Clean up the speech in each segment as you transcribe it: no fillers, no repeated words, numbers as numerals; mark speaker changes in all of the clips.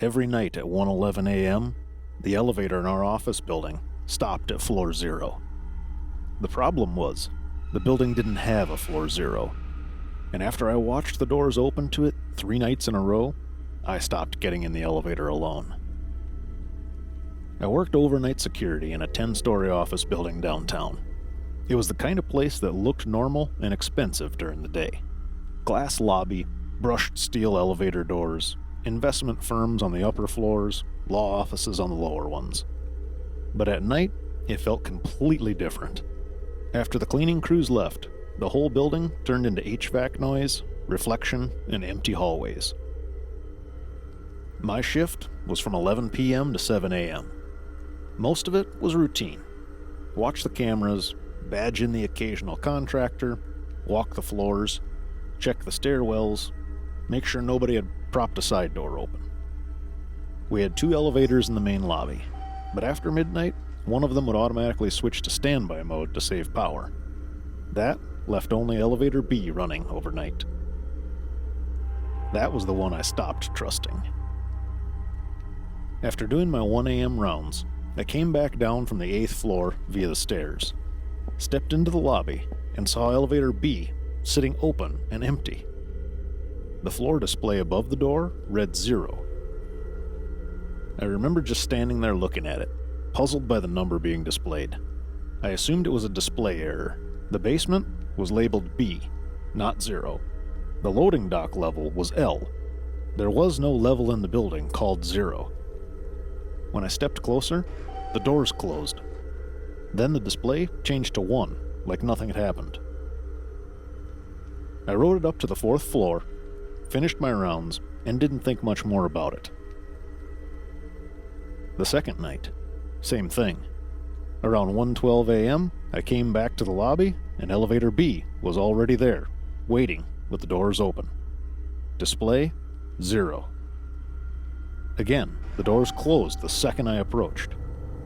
Speaker 1: Every night at 1:11 a.m., the elevator in our office building stopped at floor 0. The problem was, the building didn't have a floor 0, and after I watched the doors open to it 3 nights in a row, I stopped getting in the elevator alone. I worked overnight security in a 10-story office building downtown. It was the kind of place that looked normal and expensive during the day. Glass lobby, brushed steel elevator doors, investment firms on the upper floors, law offices on the lower ones. But at night, it felt completely different. After the cleaning crews left, the whole building turned into HVAC noise, reflection, and empty hallways. My shift was from 11 p.m. to 7 a.m. Most of it was routine. Watch the cameras, badge in the occasional contractor, walk the floors, check the stairwells, make sure nobody had propped a side door open. We had 2 elevators in the main lobby, but after midnight, one of them would automatically switch to standby mode to save power. That left only elevator B running overnight. That was the one I stopped trusting. After doing my 1 a.m. rounds, I came back down from the 8th floor via the stairs, stepped into the lobby, and saw elevator B sitting open and empty. The floor display above the door read 0. I remember just standing there looking at it, puzzled by the number being displayed. I assumed it was a display error. The basement was labeled B, not 0. The loading dock level was L. There was no level in the building called 0. When I stepped closer, the doors closed. Then the display changed to 1, like nothing had happened. I rode it up to the 4th floor, finished my rounds, and didn't think much more about it. The second night, same thing. Around 1:12 a.m., I came back to the lobby, and elevator B was already there, waiting with the doors open. Display 0. Again, the doors closed the second I approached.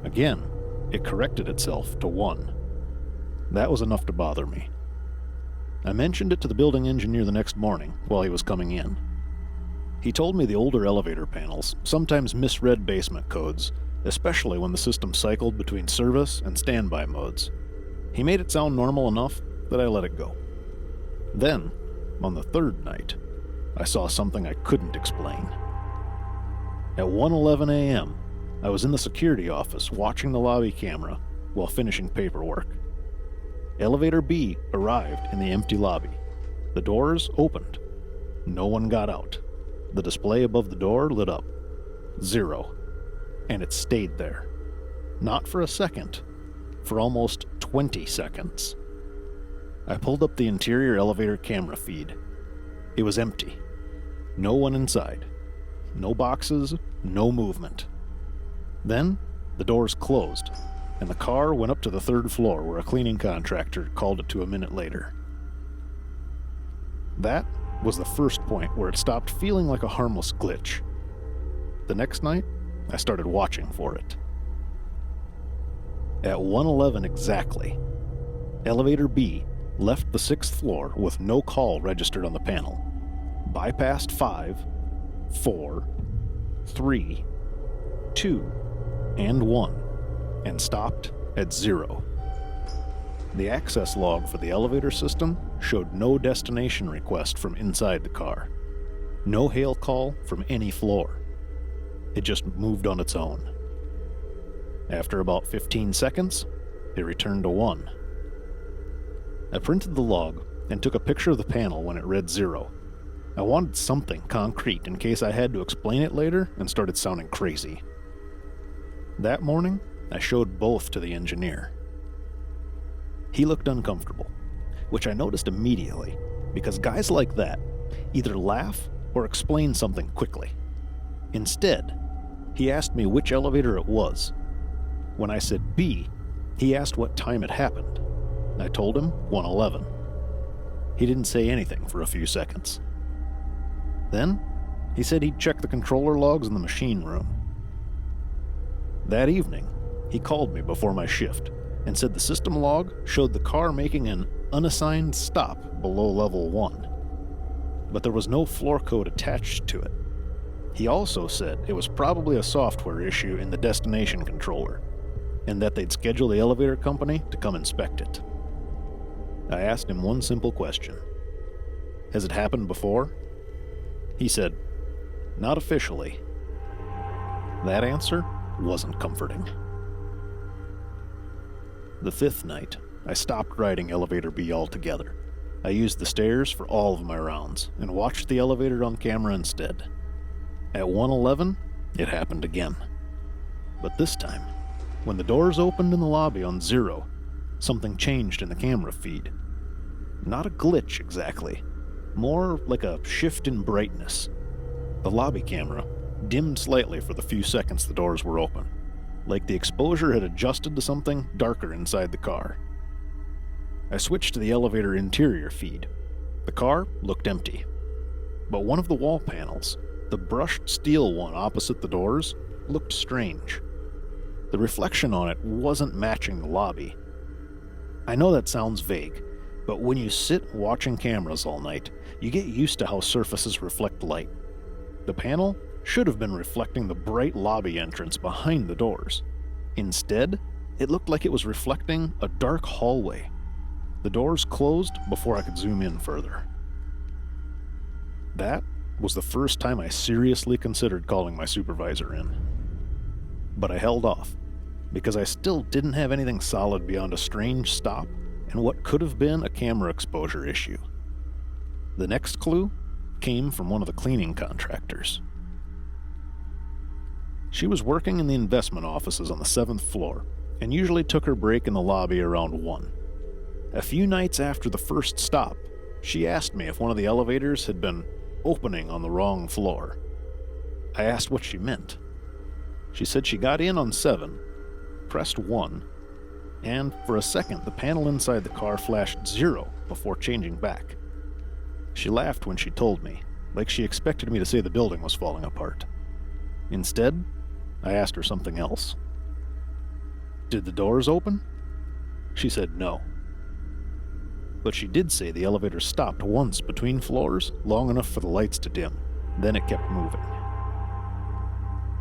Speaker 1: Again, it corrected itself to 1. That was enough to bother me. I mentioned it to the building engineer the next morning while he was coming in. He told me the older elevator panels sometimes misread basement codes, especially when the system cycled between service and standby modes. He made it sound normal enough that I let it go. Then, on the 3rd night, I saw something I couldn't explain. At 1:11 a.m., I was in the security office watching the lobby camera while finishing paperwork. Elevator B arrived in the empty lobby. The doors opened. No one got out. The display above the door lit up. 0. And it stayed there. Not for a second. For almost 20 seconds. I pulled up the interior elevator camera feed. It was empty. No one inside. No boxes, no movement. Then, the doors closed, and the car went up to the 3rd floor where a cleaning contractor called it to a minute later. That was the first point where it stopped feeling like a harmless glitch. The next night, I started watching for it. At 1:11 exactly, elevator B left the 6th floor with no call registered on the panel, bypassed 5, 4, 3, 2, and 1, and stopped at 0. The access log for the elevator system showed no destination request from inside the car. No hail call from any floor. It just moved on its own. After about 15 seconds, it returned to 1. I printed the log and took a picture of the panel when it read 0. I wanted something concrete in case I had to explain it later and started sounding crazy. That morning, I showed both to the engineer. He looked uncomfortable, which I noticed immediately, because guys like that either laugh or explain something quickly. Instead, he asked me which elevator it was. When I said B, he asked what time it happened. I told him 1:11. He didn't say anything for a few seconds. Then, he said he'd check the controller logs in the machine room. That evening, he called me before my shift and said the system log showed the car making an unassigned stop below level 1, but there was no floor code attached to it. He also said it was probably a software issue in the destination controller, and that they'd schedule the elevator company to come inspect it. I asked him one simple question. Has it happened before? He said, not officially. That answer wasn't comforting. The fifth night, I stopped riding Elevator B altogether. I used the stairs for all of my rounds and watched the elevator on camera instead. At 1:11, it happened again. But this time, when the doors opened in the lobby on 0, something changed in the camera feed. Not a glitch exactly, more like a shift in brightness. The lobby camera dimmed slightly for the few seconds the doors were open, like the exposure had adjusted to something darker inside the car. I switched to the elevator interior feed. The car looked empty, but one of the wall panels, the brushed steel one opposite the doors, looked strange. The reflection on it wasn't matching the lobby. I know that sounds vague, but when you sit watching cameras all night, you get used to how surfaces reflect light. The panel should have been reflecting the bright lobby entrance behind the doors. Instead, it looked like it was reflecting a dark hallway. The doors closed before I could zoom in further. That was the first time I seriously considered calling my supervisor in. But I held off, because I still didn't have anything solid beyond a strange stop and what could have been a camera exposure issue. The next clue came from one of the cleaning contractors. She was working in the investment offices on the 7th floor and usually took her break in the lobby around 1. A few nights after the first stop, she asked me if one of the elevators had been opening on the wrong floor. I asked what she meant. She said she got in on 7, pressed 1, and for a second the panel inside the car flashed 0 before changing back. She laughed when she told me, like she expected me to say the building was falling apart. Instead, I asked her something else. Did the doors open? She said no. But she did say the elevator stopped once between floors, long enough for the lights to dim. Then it kept moving.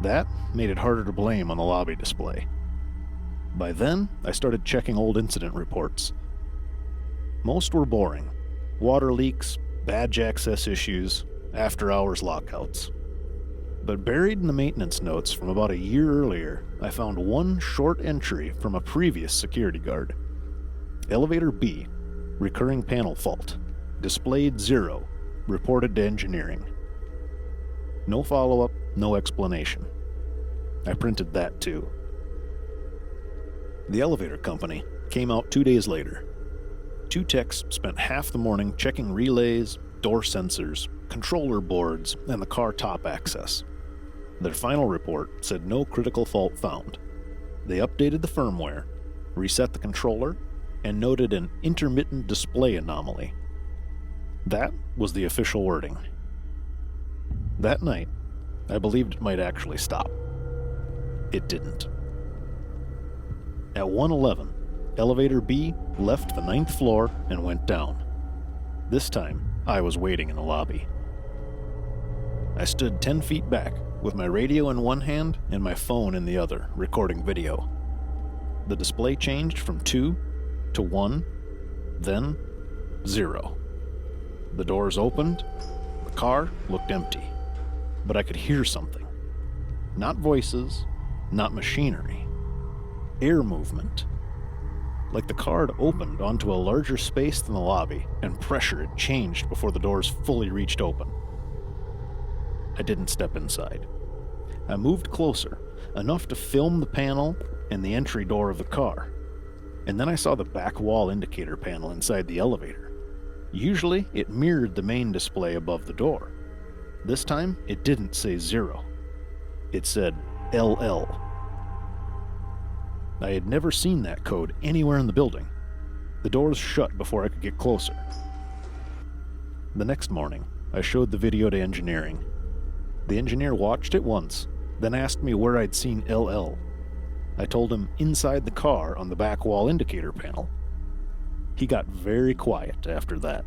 Speaker 1: That made it harder to blame on the lobby display. By then, I started checking old incident reports. Most were boring. Water leaks, badge access issues, after-hours lockouts. But buried in the maintenance notes from about a year earlier, I found one short entry from a previous security guard. Elevator B, recurring panel fault, displayed 0, reported to engineering. No follow-up, no explanation. I printed that too. The elevator company came out 2 days later. 2 techs spent half the morning checking relays, door sensors, controller boards, and the car top access. Their final report said no critical fault found. They updated the firmware, reset the controller, and noted an intermittent display anomaly. That was the official wording. That night, I believed it might actually stop. It didn't. At 1:11, Elevator B left the 9th floor and went down. This time, I was waiting in the lobby. I stood 10 feet back, with my radio in one hand and my phone in the other, recording video. The display changed from 2 to 1, then 0. The doors opened, the car looked empty, but I could hear something. Not voices, not machinery. Air movement. Like the car had opened onto a larger space than the lobby, and pressure had changed before the doors fully reached open. I didn't step inside. I moved closer, enough to film the panel and the entry door of the car, and then I saw the back wall indicator panel inside the elevator. Usually, it mirrored the main display above the door. This time, it didn't say 0. It said LL. I had never seen that code anywhere in the building. The doors shut before I could get closer. The next morning, I showed the video to engineering. The engineer watched it once, then asked me where I'd seen LL. I told him inside the car on the back wall indicator panel. He got very quiet after that.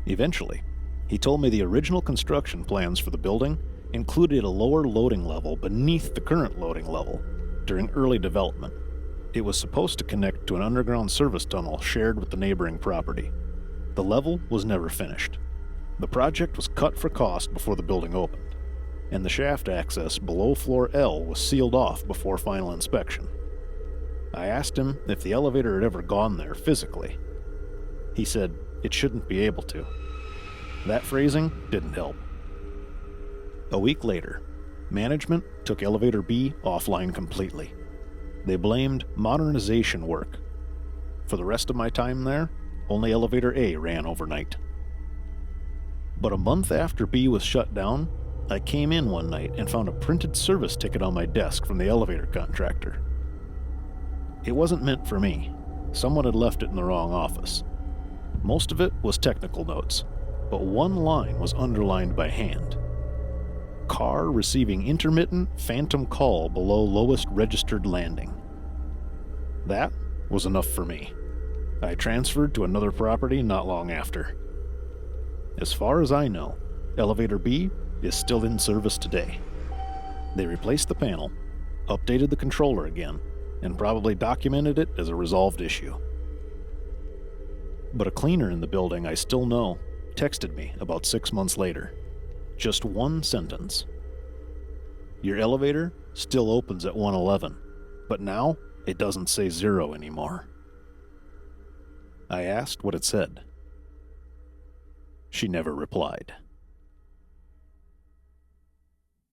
Speaker 1: Eventually, He told me the original construction plans for the building included a lower loading level beneath the current loading level during early development. It was supposed to connect to an underground service tunnel shared with the neighboring property. The level was never finished. The project was cut for cost before the building opened, and the shaft access below floor L was sealed off before final inspection. I asked him if the elevator had ever gone there physically. He said it shouldn't be able to. That phrasing didn't help. A week later, management took Elevator B offline completely. They blamed modernization work. For the rest of my time there, only Elevator A ran overnight. But a month after B was shut down, I came in one night and found a printed service ticket on my desk from the elevator contractor. It wasn't meant for me. Someone had left it in the wrong office. Most of it was technical notes, but one line was underlined by hand. Car receiving intermittent phantom call below lowest registered landing. That was enough for me. I transferred to another property not long after. As far as I know, Elevator B is still in service today. They replaced the panel, updated the controller again, and probably documented it as a resolved issue. But a cleaner in the building I still know texted me about 6 months later. Just one sentence. Your elevator still opens at 111, but now it doesn't say 0 anymore. I asked what it said. She never replied.